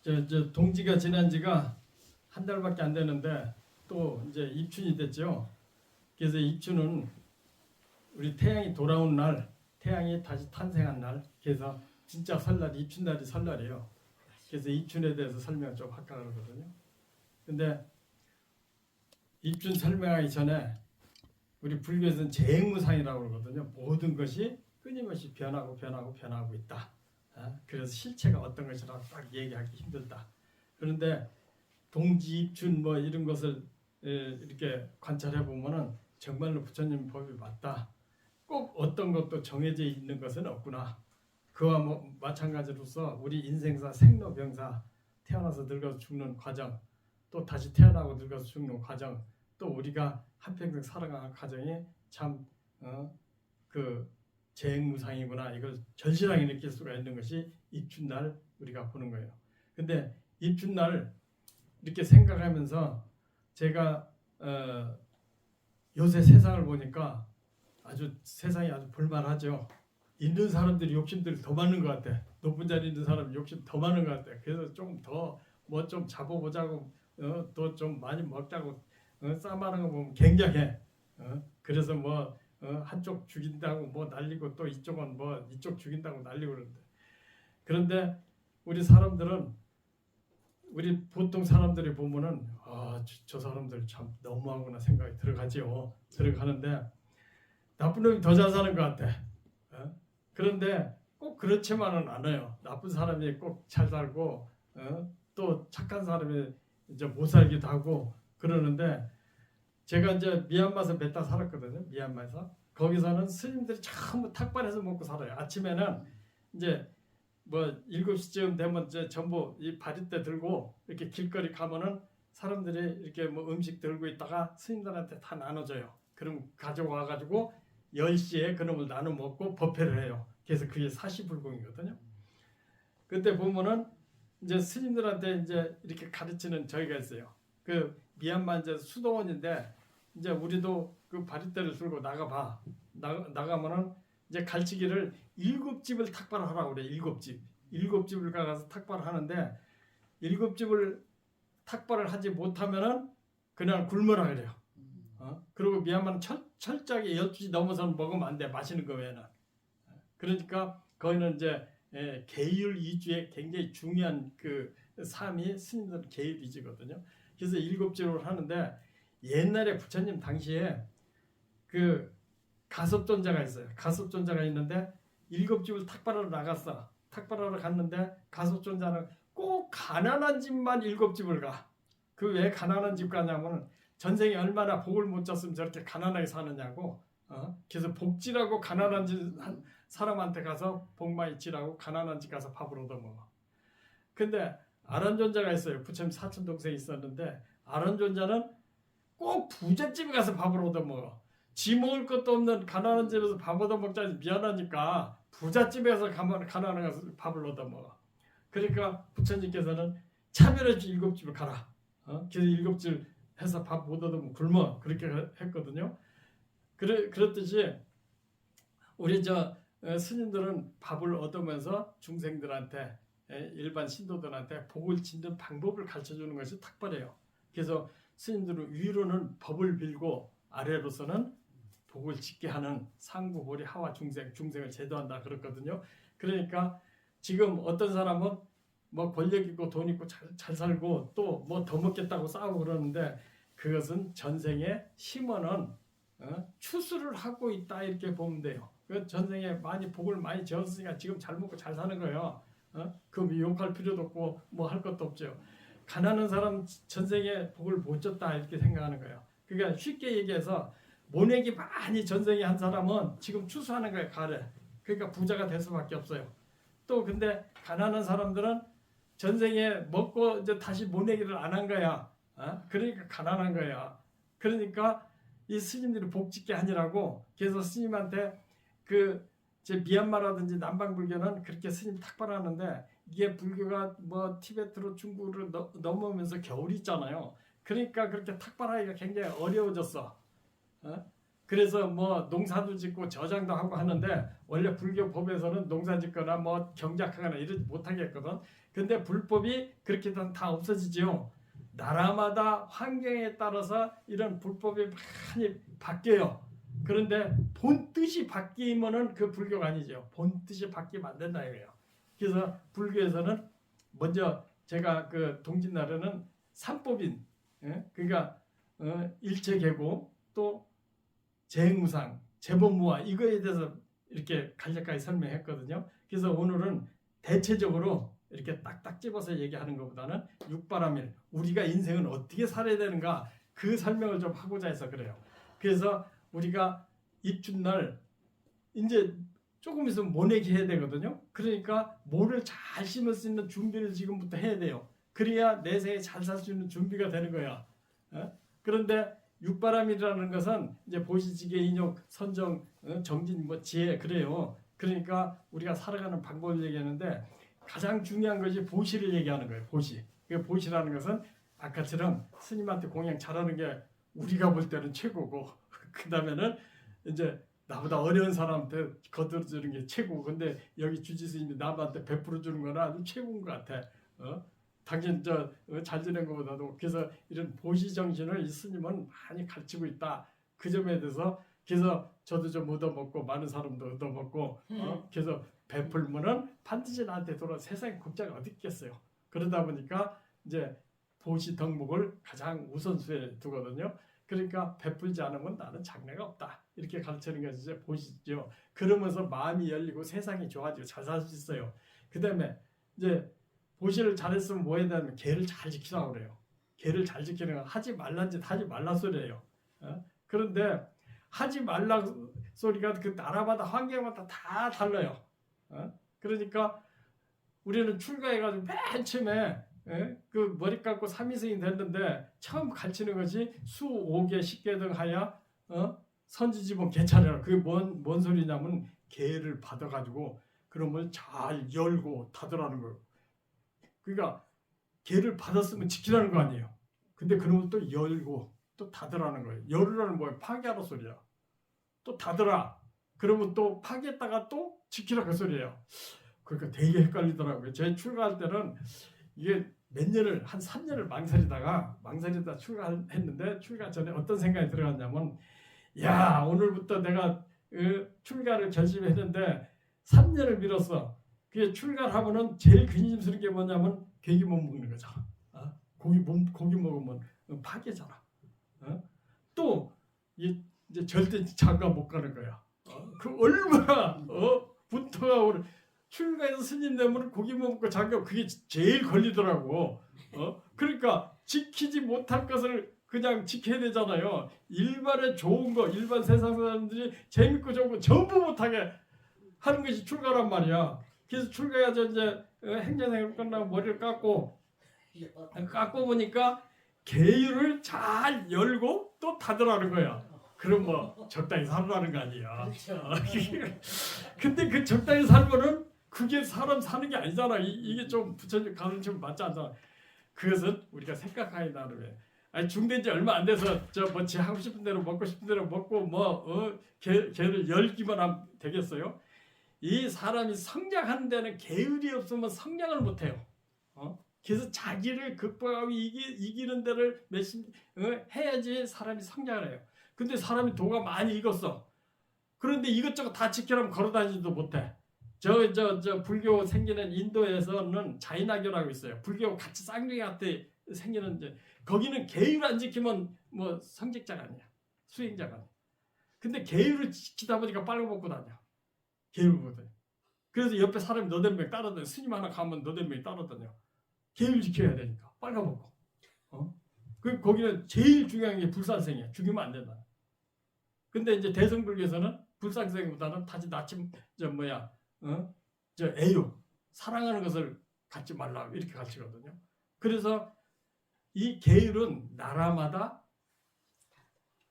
저 동지가 지난 지가 한 달밖에 안 되는데 또 이제 입춘이 됐죠. 그래서 입춘은 우리 태양이 돌아온 날, 태양이 다시 탄생한 날, 그래서 진짜 설날, 입춘날이 설날이에요. 그래서 입춘에 대해서 설명 좀 할까 그러거든요. 근데 입춘 설명하기 전에 우리 불교에서는 재행무상이라고 그러거든요. 모든 것이 끊임없이 변하고 있다. 그래서 실체가 어떤 것이라고 딱 얘기하기 힘들다. 그런데 동지, 입춘 뭐 이런 것을 이렇게 관찰해 보면은 정말로 부처님 법이 맞다. 꼭 어떤 것도 정해져 있는 것은 없구나. 그와 뭐 마찬가지로서 우리 인생사 생로병사 태어나서 늙어서 죽는 과정, 또 다시 태어나고 늙어서 죽는 과정, 또 우리가 한평생 살아가는 과정이 참 그 재행무상이구나. 이걸 절실하게 느낄 수가 있는 것이 입춘날 우리가 보는 거예요. 근데 입춘날 이렇게 생각하면서 제가 요새 세상을 보니까 세상이 아주 볼만하죠. 있는 사람들이 욕심들이 더 많은 것 같아. 높은 자리에 있는 사람 욕심 더 많은 것 같아. 그래서 좀 더 뭐 좀 잡아보자고 또 좀 많이 먹자고 싸마는 거 보면 굉장해. 그래서 뭐 한쪽 죽인다고 뭐 날리고 또 이쪽은 뭐 이쪽 죽인다고 날리고 그러는데, 그런데 우리 사람들은 우리 보통 사람들이 보면은 저 사람들 참 너무하구나 생각이 들어가지요. 들어가는데 나쁜 놈이 더 잘 사는 것 같아. 그런데 꼭 그렇지만은 않아요. 나쁜 사람이 꼭 잘 살고 또 착한 사람이 이제 못 살기도 하고 그러는데, 제가 이제 미얀마에서 몇 달 살았거든요. 미얀마에서. 거기서는 스님들이 전부 탁발해서 먹고 살아요. 아침에는 이제 뭐 7시쯤 되면 이제 전부 이 바리떼 들고 이렇게 길거리 가면은 사람들이 이렇게 뭐 음식 들고 있다가 스님들한테 다 나눠줘요. 그럼 가져와 가지고 10시에 그놈을 나눠 먹고 법회를 해요. 그래서 그게 사시불공이거든요. 그때 보면은 이제 스님들한테 이제 이렇게 가르치는 저희가 있어요. 그 미얀마 이제 수도원인데 이제 우리도 그 바리떼를 들고 나가봐. 나가면은 이제 갈치기를 7집을 탁발하라고 그래. 7집. 7집을 가서 탁발을 하는데 7집을 탁발을 하지 못하면은 그냥 굶으라 그래요. 그리고 미얀마는 철저하게 12시 넘어서는 먹으면 안 돼. 마시는 거 외에는. 그러니까 거기는 이제 계율 이주의 굉장히 중요한 그 삶이 스님들 계율 이주거든요. 그래서 7집을 하는데, 옛날에 부처님 당시에 그 가섭존자가 있어요. 가섭존자가 있는데 7집을 탁발하러 나갔어. 탁발하러 갔는데 가섭존자는 꼭 가난한 집만 7집을 가. 그 왜 가난한 집 가냐면 전생에 얼마나 복을 못 졌으면 저렇게 가난하게 사느냐고. 그래서 복지라고 가난한 집 사람한테 가서 복 많이 지라고 가난한 집 가서 밥을 얻어먹어. 근데 아란존자가 있어요. 부처님 사촌 동생이 있었는데 아란존자는 꼭 부잣집에 가서 밥을 얻어먹어. 지 먹을 것도 없는 가난한 집에서 밥 얻어먹자니 미안하니까 부잣집에서 가난한 가서 밥을 얻어먹어. 그러니까 부처님께서는 차별해서 7집을 가라. 그래서 7집 해서 밥 못 얻으면 굶어. 그렇게 했거든요. 그렇듯이 우리 스님들은 밥을 얻으면서 중생들한테, 일반 신도들한테 복을 짓는 방법을 가르쳐주는 것이 탁발이에요. 그래서 스님들은 위로는 법을 빌고 아래로서는 복을 짓게 하는 상구보리 하와 중생을 제도한다 그랬거든요. 그러니까 지금 어떤 사람은 뭐 권력 있고 돈 있고 잘 살고 또 뭐 더 먹겠다고 싸우고 그러는데, 그것은 전생에 힘어는 추수를 하고 있다 이렇게 보면 돼요. 그 전생에 많이 복을 많이 지었으니까 지금 잘 먹고 잘 사는 거예요. 그 욕할 필요도 없고 뭐 할 것도 없죠. 가난한 사람 전생에 복을 못 줬다 이렇게 생각하는 거예요. 그러니까 쉽게 얘기해서 모내기 많이 전생에 한 사람은 지금 추수하는 거에 가래. 그러니까 부자가 될 수밖에 없어요. 또 근데 가난한 사람들은 전생에 먹고 이제 다시 모내기를 안 한 거야. 그러니까 가난한 거야. 그러니까 이 스님들이 복 짓게 하니라고. 그래서 스님한테 제 미얀마라든지 남방불교는 그렇게 스님 탁발하는데, 이게 불교가 뭐 티베트로 중국으로 넘어오면서 겨울이 있잖아요. 그러니까 그렇게 탁발하기가 굉장히 어려워졌어. 그래서 뭐 농사도 짓고 저장도 하고 하는데 원래 불교 법에서는 농사 짓거나 뭐 경작하거나 이러지 못하게 했거든. 근데 불법이 그렇게 되면 다 없어지죠. 나라마다 환경에 따라서 이런 불법이 많이 바뀌어요. 그런데 본 뜻이 바뀌면은 그 불교가 아니죠. 본 뜻이 바뀌면 안 된다 이거예요. 그래서 불교에서는 먼저 제가 그 동짓나라는 삼법인, 그러니까 일체계고 또 재무상, 재법무화 이거에 대해서 이렇게 간략하게 설명했거든요. 그래서 오늘은 대체적으로 이렇게 딱딱 집어서 얘기하는 것보다는 육바라밀, 우리가 인생은 어떻게 살아야 되는가 그 설명을 좀 하고자 해서 그래요. 그래서 우리가 입춘날 이제 조금 있으면 모내기 해야 되거든요. 그러니까 모를 잘 심을 수 있는 준비를 지금부터 해야 돼요. 그래야 내 생에 잘 살 수 있는 준비가 되는 거야. 그런데 육바람이라는 것은 이제 보시지계, 인욕, 선정, 정진, 뭐 지혜 그래요. 그러니까 우리가 살아가는 방법을 얘기하는데 가장 중요한 것이 보시를 얘기하는 거예요. 보시. 그 보시라는 것은 아까처럼 스님한테 공양 잘하는 게 우리가 볼 때는 최고고 그 다음에는 이제 나보다 어려운 사람한테 거들어주는 게 최고고 근데 여기 주지 스님이 남한테 베풀어 주는 건 아주 최고인 것 같아. 당신 잘 지낸 것보다도 그래서 이런 보시 정신을 이 스님은 많이 가르치고 있다. 그 점에 대해서 그래서 저도 좀 얻어먹고 많은 사람도 얻어먹고 그래서 베풀면은 반드시 나한테 돌아 세상에 국자가 어디 있겠어요. 그러다 보니까 이제 보시 덕목을 가장 우선순위에 두거든요. 그러니까 베풀지 않으면 나는 장래가 없다. 이렇게 가르치는 것이 이제 보시죠. 그러면서 마음이 열리고 세상이 좋아지고 잘 살 수 있어요. 그 다음에 이제 보시를 잘했으면 뭐 해야 되냐면 계를 잘 지키라고 그래요. 계를 잘 지키는 건 하지 말란 짓 하지 말라 소리예요. 그런데 하지 말라 소리가 그 나라마다 환경마다 다 달라요. 그러니까 우리는 출가해가지고 맨 처음에 그 머리 감고 삼위승이 됐는데 처음 가르치는 것이 수 5개 10개 등 하야 선지지분 개차례라. 그게 뭔 소리냐면 계를 받아가지고 그러면 잘 열고 닫으라는 거예요. 그러니까 계를 받았으면 지키라는 거 아니에요. 근데 그러면 또 열고 또 닫으라는 거예요. 열으라는 뭐예요? 파괴하라 소리야. 또 닫으라. 그러면 또 파괴했다가 또 지키라 그 소리예요. 그러니까 되게 헷갈리더라고요. 제 출가할 때는 이게 몇 년을 한 3년을 망설이다 출가했는데 출가 전에 어떤 생각이 들어갔냐면 야 오늘부터 내가 출가를 결심했는데 3년을 미뤘어. 그게 출가를 하면은 제일 근심스러운 게 뭐냐면 고기 못 먹는 거죠. 고기 먹으면 파괴잖아. 또 이제 절대 장가 못 가는 거야. 그 얼마나 분토가 오늘 출가해서 스님 되면 고기 못 먹고 장가 그게 제일 걸리더라고. 그러니까 지키지 못할 것을 그냥 지켜야 되잖아요. 일반에 좋은 거, 일반 세상 사람들이 재밌고 좋은 거 전부 못하게 하는 것이 출가란 말이야. 그래서 출가해서 이제 행전생활 끝나고 머리를 깎고 보니까 계율을 잘 열고 또 닫으라는 거야. 그럼 뭐 적당히 살라는 거 아니야. 그렇죠. 근데 그 적당히 살면은 그게 사람 사는 게 아니잖아. 이게 좀 부처님 가르치면 맞지 않잖아. 그것은 우리가 생각하기 나름에. 아니 중된 지 얼마 안 돼서 뭐 지 하고 싶은 대로 먹고 싶은 대로 먹고 개를 열기만 하면 되겠어요? 이 사람이 성장하는 데는 계율이 없으면 성장을 못해요. 그래서 자기를 극복하고 이기는 데를 해야지 사람이 성장을 해요. 근데 사람이 도가 많이 익었어. 그런데 이것저것 다 지키려면 걸어다니지도 못해. 저 불교 생기는 인도에서는 자인학교라고 있어요. 불교 같이 쌍둥이 같이 생기는 거기는 계율 안 지키면 뭐 성직자가 아니야. 수행자가 아니야. 근데 계율을 지키다 보니까 빨가벗고 다녀. 계율보다. 그래서 옆에 사람이 너댓 명 따라다녀. 스님 하나 가면 너댓 명이 따라다녀. 계율 지켜야 되니까 빨가벗고. 거기는 제일 중요한 게 불살생이야. 죽이면 안 된다. 근데 이제 대승불교에서는 불살생보다는 타지 나침 애욕 사랑하는 것을 갖지 말라 이렇게 가르치거든요. 그래서 이 계율은 나라마다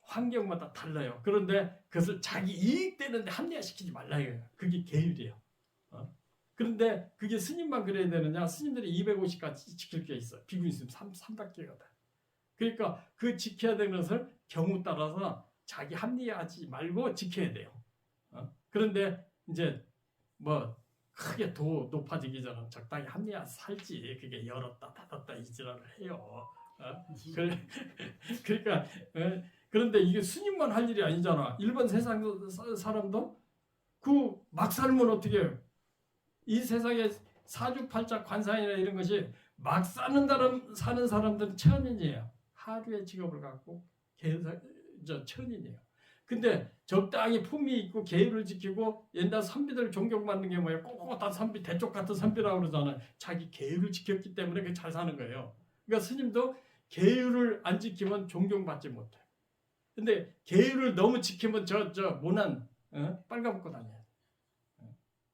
환경마다 달라요. 그런데 그것을 자기 이익되는데 합리화시키지 말라 이거예요. 그게 계율이에요. 그런데 그게 스님만 그래야 되느냐? 스님들이 250가지 지킬 게 있어. 비구 있으면 300개가 돼. 그러니까 그 지켜야 되는 것을 경우 따라서 자기 합리화하지 말고 지켜야 돼요. 그런데 이제 뭐 크게 더 높아지기 전에 적당히 합리화 살지 그게 열었다 닫았다 이 지랄을 해요. 그러니까 그런데 이게 스님만 할 일이 아니잖아. 일반 세상 사람도 그 막 살면 어떻게 해요? 이 세상에 사주팔자 관상이나 이런 것이 막 사는 사람들은 천인이에요. 하루의 직업을 갖고 천인이에요. 근데 적당히 품위 있고 계율을 지키고 옛날 선비들 존경받는 게 뭐예요? 꼿꼿한 선비, 대쪽 같은 선비라고 그러잖아요. 자기 계율을 지켰기 때문에 잘 사는 거예요. 그러니까 스님도 계율을 안 지키면 존경받지 못해요. 근데 계율을 너무 지키면 저 모난 빨가벗고 다녀요.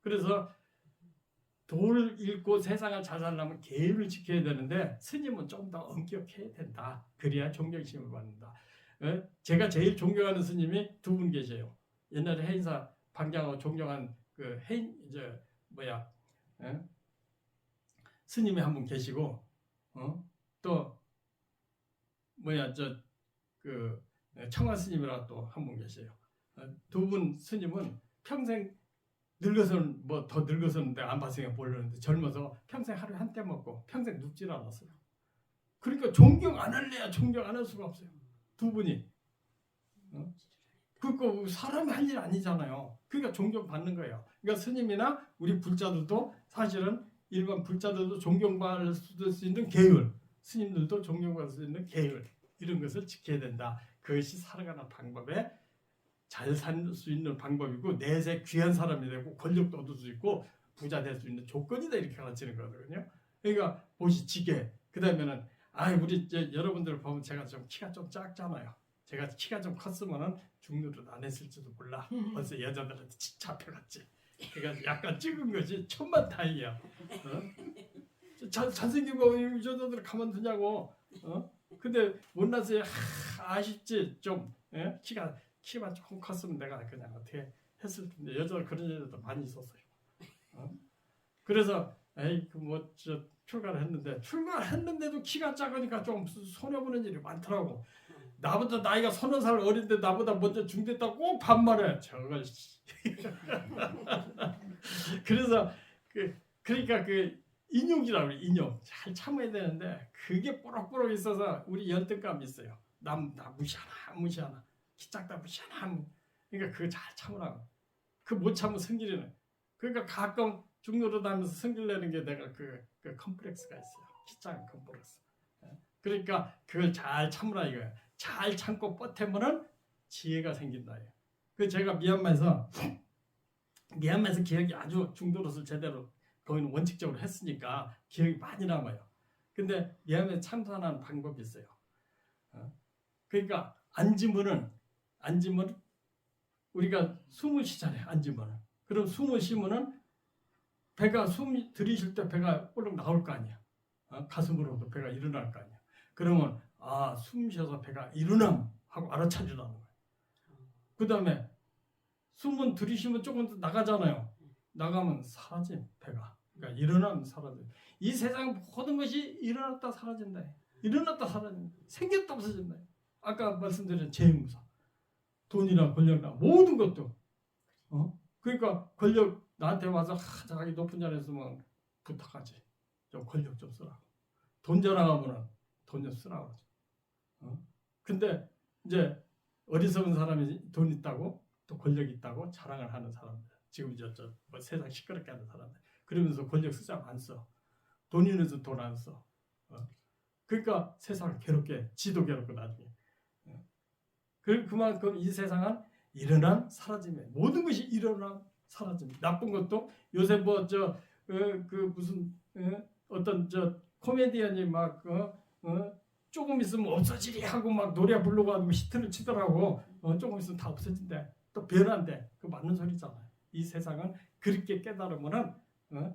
그래서 도를 읽고 세상을 잘 살려면 계율을 지켜야 되는데 스님은 좀 더 엄격해야 된다. 그래야 존경심을 받는다. 제가 제일 존경하는 스님이 두 분 계세요. 옛날에 해인사 방장하고 존경한 그 스님이 한 분 계시고 또 청화 스님이라고 또 한 분 계세요. 두 분 스님은 평생 늙어서는 뭐 더 늙어서는 내가 안 봤으니까 모르는데 젊어서 평생 하루에 한 때 먹고 평생 눕질 않았어요. 그러니까 존경 안 할래야 존경 안 할 수가 없어요. 두 분이. 그거 사람이 할 일 아니잖아요. 그러니까 존경받는 거예요. 그러니까 스님이나 우리 불자들도 사실은 일반 불자들도 존경받을 수 있는 계율, 스님들도 존경받을 수 있는 계율 이런 것을 지켜야 된다. 그것이 살아가는 방법에 잘 살 수 있는 방법이고 내세 귀한 사람이 되고 권력도 얻을 수 있고 부자 될 수 있는 조건이다 이렇게 가르치는 거거든요. 그러니까 보시 지게 그다음에는 우리 여러분들 보면 제가 좀 키가 좀 작잖아요. 제가 키가 좀 컸으면은 중노릇 안 했을지도 몰라. 벌써 여자들한테 잡혀갔지. 그러니까 약간 찍은 것이 천만다행이야. 잘생긴 거 여자들 가만두냐고. 근데 못나서 아쉽지 좀. 키만 조금 컸으면 내가 그냥 어떻게 했을 텐데 여자들 그런 여자도 많이 있었어요. 그래서 출가를 했는데도 키가 작으니까 좀 손해보는 일이 많더라고. 나보다 나이가 30살 어린데 나보다 먼저 중됐다고 꼭 반말해. 저걸 그래서 그러니까 인육이라고 그래. 인육 잘 참아야 되는데 그게 뽀록뽀록 있어서 우리 열등감이 있어요. 나 무시하나 키 작다 무시하나. 그러니까 그거 잘 참으라고. 그 못 참으면 성질이네. 그러니까 가끔 중노릇 하면서 성질 내는 게 내가 그 컴플렉스가 있어요. 키 작은 컴플렉스. 그러니까 그걸 잘 참으라 이거예요. 잘 참고 버티면은 지혜가 생긴다. 그 제가 미얀마에서 기억이 아주 중도릇을 제대로 거기는 원칙적으로 했으니까 기억이 많이 남아요. 근데 미얀마에 참선하는 방법이 있어요. 그러니까 앉으면 우리가 숨을 쉬잖아요. 앉으면 그럼 숨을 쉬면은 배가 숨 들이쉴 때 배가 볼록 나올 거 아니야. 가슴으로도 배가 일어날 거 아니야. 그러면 숨 쉬어서 배가 일어남 하고 알아차리라는 거예요. 그 다음에 숨은 들이쉬면 조금 더 나가잖아요. 나가면 사라짐 배가. 그러니까 일어나면 사라짐. 이 세상 모든 것이 일어났다 사라진다. 일어났다 사라진다. 생겼다 없어진다. 아까 말씀드린 재무사, 돈이나 권력이나 모든 것도. 그러니까 권력 나한테 와서 자기 높은 자리에서 뭐 부탁하지. 좀 권력 좀 쓰라고. 돈 자랑하면은 돈 좀 쓰라고. 근데 이제 어리석은 사람이 돈 있다고 또 권력 있다고 자랑을 하는 사람들. 지금 뭐 세상 시끄럽게 하는 사람들. 그러면서 권력 쓰자고 안 써. 돈 있는데도 돈 안 써. 그러니까 세상을 괴롭게 지도 괴롭고 나중에. 그만큼 이 세상은 일어난 사라짐에 모든 것이 일어난 사라짐. 나쁜 것도 요새 무슨 어떤 코미디언이 막 조금 있으면 없어지리 하고 막 노래 부르고 하고 히트를 치더라고. 조금 있으면 다 없어진대. 또 변한대. 그 맞는 소리잖아요. 이 세상은 그렇게 깨달으면은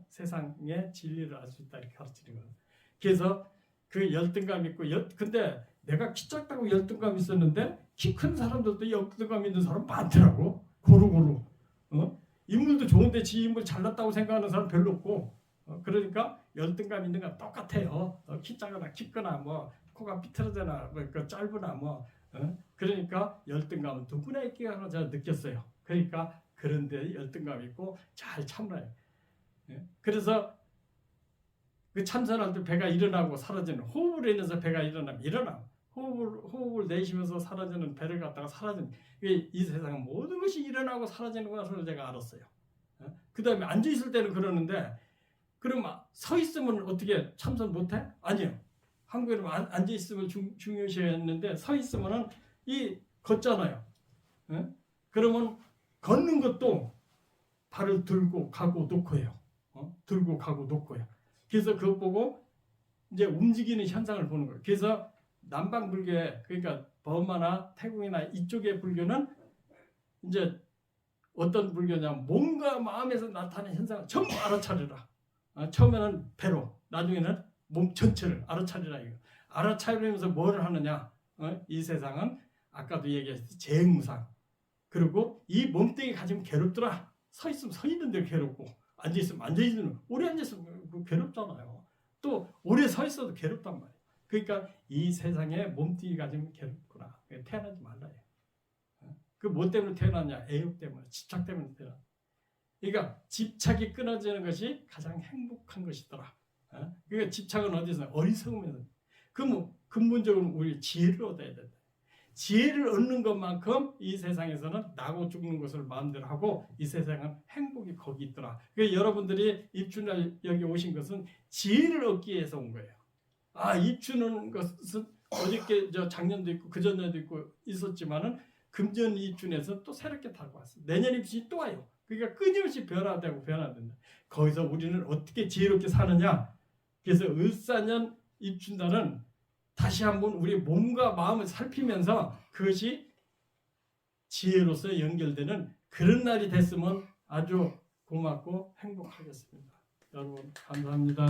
세상의 진리를 알 수 있다 이렇게 가르치는 거예요. 그래서 그 열등감 있고 근데 내가 키 작다고 열등감 있었는데 키 큰 사람들도 열등감 있는 사람 많더라고. 고루고루. 인물도 좋은데 지 인물 잘났다고 생각하는 사람 별로 없고. 그러니까 열등감 있는 건 똑같아요. 키 작거나 키 크나 뭐 코가 삐뚤어져나 뭐 짧으나 뭐 그러니까 열등감은 누구나 있게 하나 제가 느꼈어요. 그러니까 그런데 열등감 있고 잘 참아요. 그래서 그 참선할 때 배가 일어나고 사라지는 호흡을 인해서 배가 일어나면 호흡을 내쉬면서 사라지는 배를 갖다가 사라지는 이 세상 모든 것이 일어나고 사라지는 것을 제가 알았어요. 그 다음에 앉아 있을 때는 그러는데 그럼 서 있으면 어떻게 참선 못해? 아니요. 한국에는 앉아 있으면 중요시했는데 서 있으면은 걷잖아요. 그러면 걷는 것도 발을 들고 가고 놓고요. 들고 가고 놓고요. 그래서 그거 보고 이제 움직이는 현상을 보는 거예요. 그래서 남방 불교에 그러니까 버마나 태국이나 이쪽의 불교는 이제 어떤 불교냐면 몸과 마음에서 나타나는 현상을 전부 알아차리라. 처음에는 배로, 나중에는 몸 전체를 알아차리라 이거. 알아차리면서 뭘 하느냐? 이 세상은 아까도 얘기했듯이 재무상. 그리고 이 몸뚱이 가지면 괴롭더라. 서 있으면 서 있는 대로 괴롭고 앉아 있으면 앉아 있는 오래 앉아 있으면 괴롭잖아요. 또 오래 서 있어도 괴롭단 말이에요. 그러니까 이 세상에 몸뚱이 가지면 괴롭구나. 태어나지 말라요. 그 뭐 때문에 태어났냐? 애욕 때문에, 집착 때문에 태어났다. 그러니까 집착이 끊어지는 것이 가장 행복한 것이더라. 그러니까 집착은 어디서? 어리석으면서. 그럼 근본적으로 우리 지혜를 얻어야 된다. 지혜를 얻는 것만큼 이 세상에서는 나고 죽는 것을 마음대로 하고 이 세상은 행복이 거기 있더라. 그러니까 여러분들이 입주날 여기 오신 것은 지혜를 얻기 위해서 온 거예요. 입주는 것은 어저께 작년도 있고 그전에도 있고 있었지만은 금전 입춘에서 또 새롭게 타고 왔어요. 내년 입춘이 또 와요. 그러니까 끊임없이 변화되고 변화된다. 거기서 우리는 어떻게 지혜롭게 사느냐? 그래서 을사년 입춘달은 다시 한번 우리 몸과 마음을 살피면서 그것이 지혜로서 연결되는 그런 날이 됐으면 아주 고맙고 행복하겠습니다. 여러분 감사합니다.